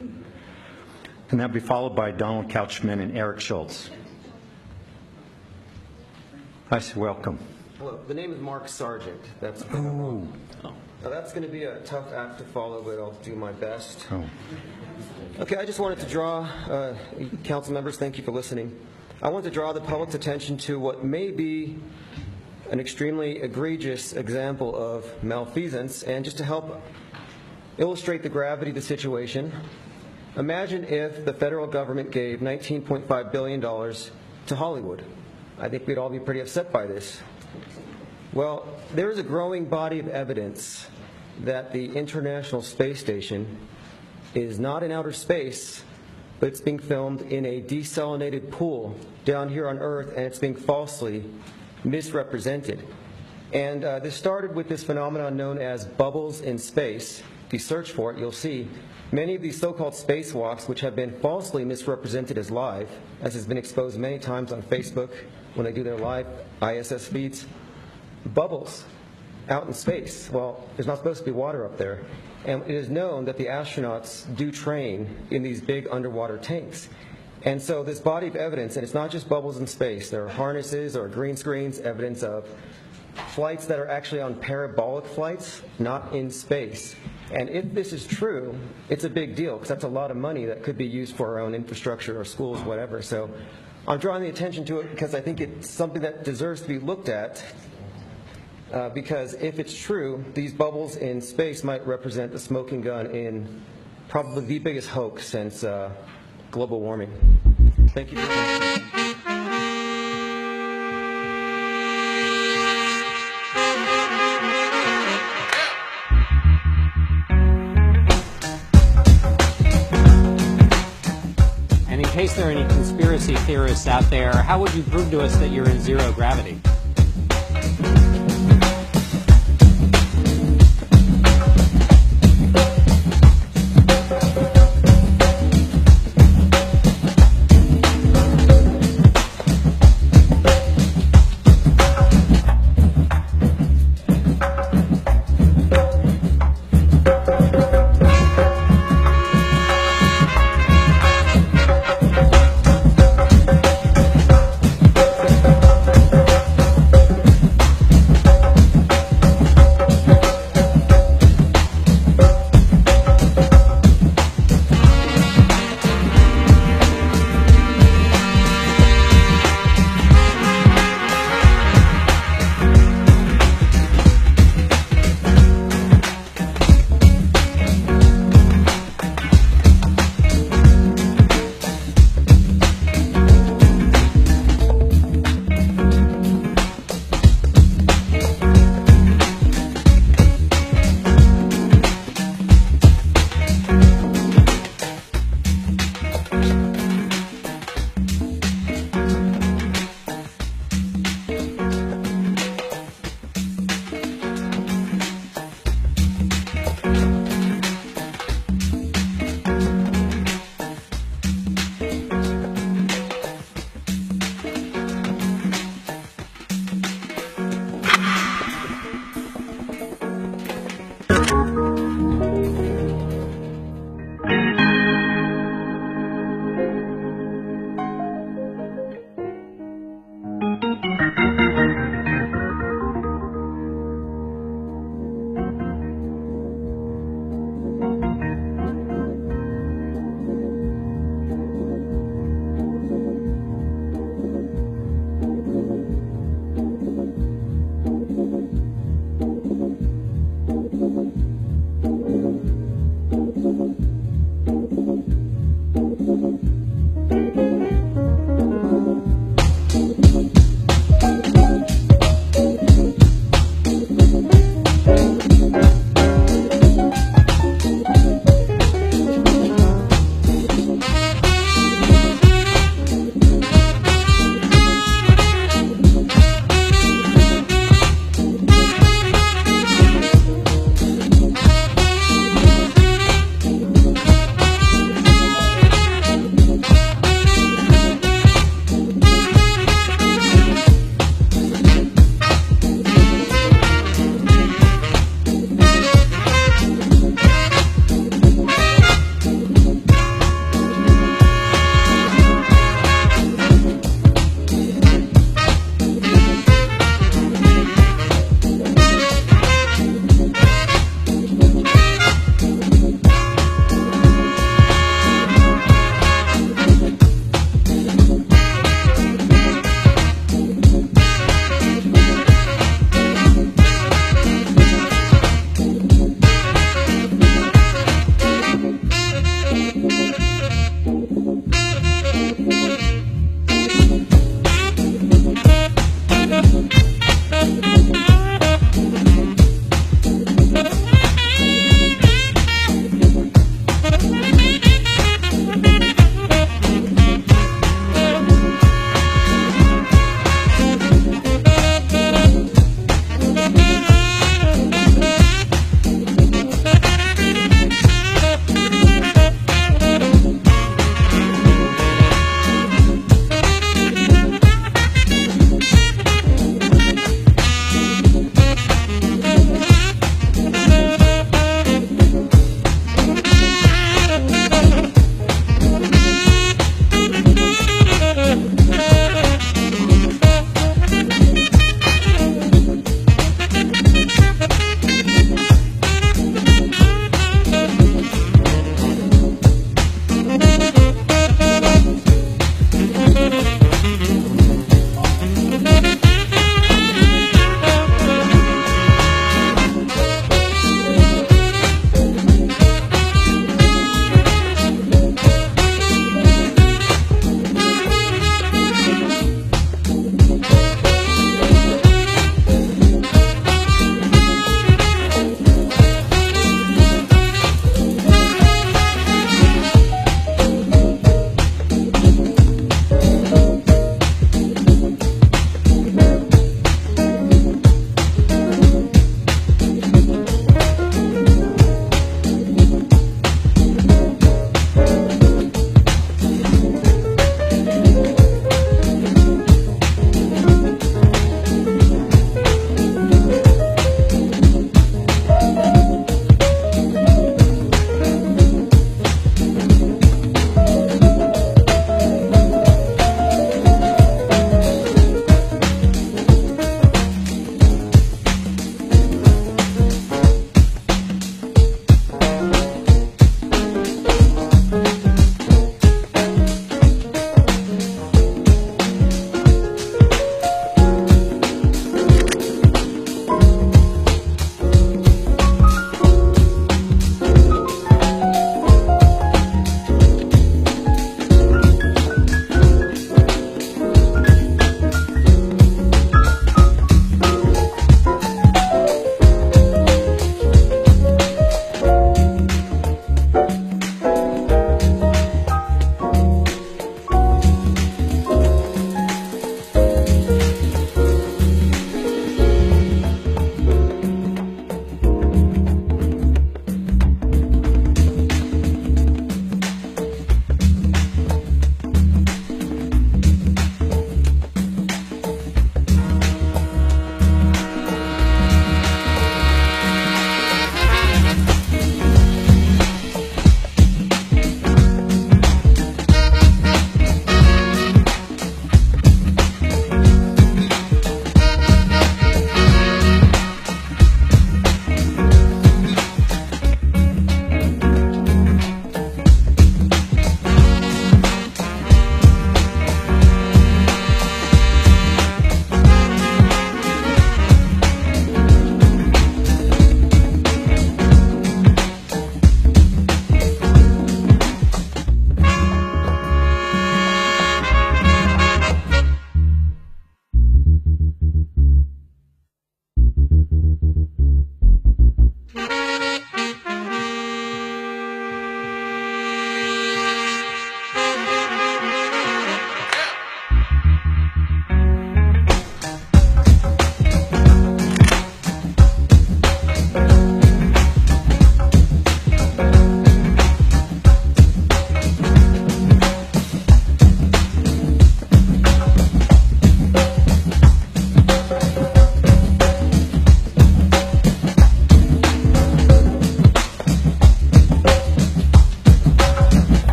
And that'll be followed by Donald Couchman and Eric Schultz. I say welcome. Hello, the name is Mark Sargent. That's Oh. Now that's going to be a tough act to follow, but I'll do my best. Oh. Okay, I just wanted to draw, council members, thank you for listening. I want to draw the public's attention to what may be an extremely egregious example of malfeasance, and just to help illustrate the gravity of the situation, imagine if the federal government gave $19.5 billion to Hollywood. I think we'd all be pretty upset by this. Well, there is a growing body of evidence that the International Space Station is not in outer space, but it's being filmed in a desalinated pool down here on Earth, and it's being falsely misrepresented. And this started with this phenomenon known as bubbles in space. If you search for it, you'll see many of these so-called spacewalks, which have been falsely misrepresented as live, as has been exposed many times on Facebook when they do their live ISS feeds, bubbles out in space. Well, there's not supposed to be water up there. And it is known that the astronauts do train in these big underwater tanks. And so this body of evidence, and it's not just bubbles in space, there are harnesses or green screens, evidence of flights that are actually on parabolic flights, not in space. And if this is true, it's a big deal, because that's a lot of money that could be used for our own infrastructure or schools, whatever. So I'm drawing the attention to it because I think it's something that deserves to be looked at. Because if it's true, these bubbles in space might represent the smoking gun in probably the biggest hoax since global warming. Thank you for listening. And in case there are any conspiracy theorists out there, how would you prove to us that you're in zero gravity?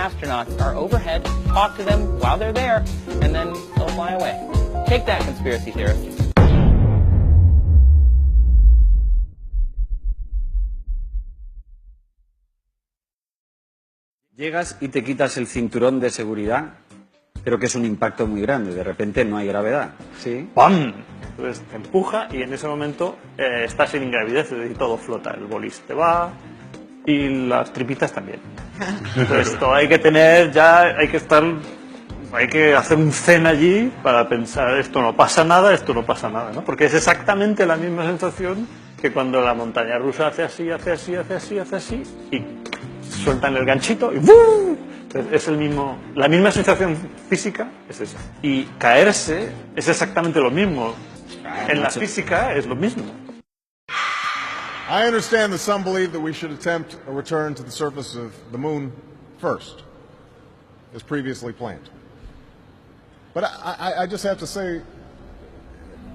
astronauts are overhead, talk to them while they're there, and then they'll fly away. Take that, conspiracy theorist. Llegas y te quitas el cinturón de seguridad, pero que es un impacto muy grande. De repente no hay gravedad, ¿sí? ¡Pam! Entonces te empuja y en ese momento estás en ingravidez, es decir, todo flota. El bolis te va y las tripitas también. Entonces esto hay que tener ya, hay que hacer un zen allí para pensar esto no pasa nada, ¿no? Porque es exactamente la misma sensación que cuando la montaña rusa hace así y sueltan el ganchito y ¡bum! Es la misma sensación física es esa. Y caerse es exactamente lo mismo. En la física es lo mismo. I understand that some believe that we should attempt a return to the surface of the moon first, as previously planned. But I just have to say,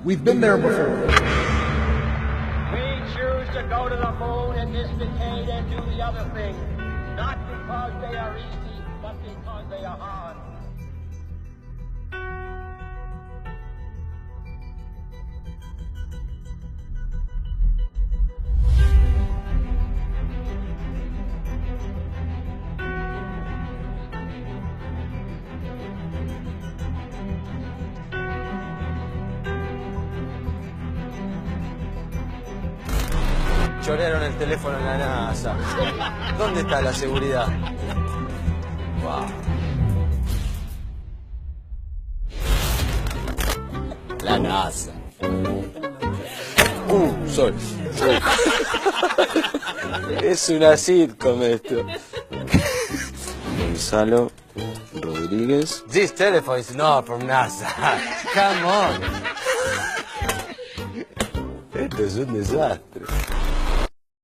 we've been there before. We choose to go to the moon in this decade and do the other thing, not because they are easy, but because they are hard. Chorearon el teléfono en la NASA. ¿Dónde está la seguridad? Wow. La NASA. Sorry. Es una sitcom esto. Gonzalo Rodríguez. This telephone is not from NASA. Come on. Esto es un desastre.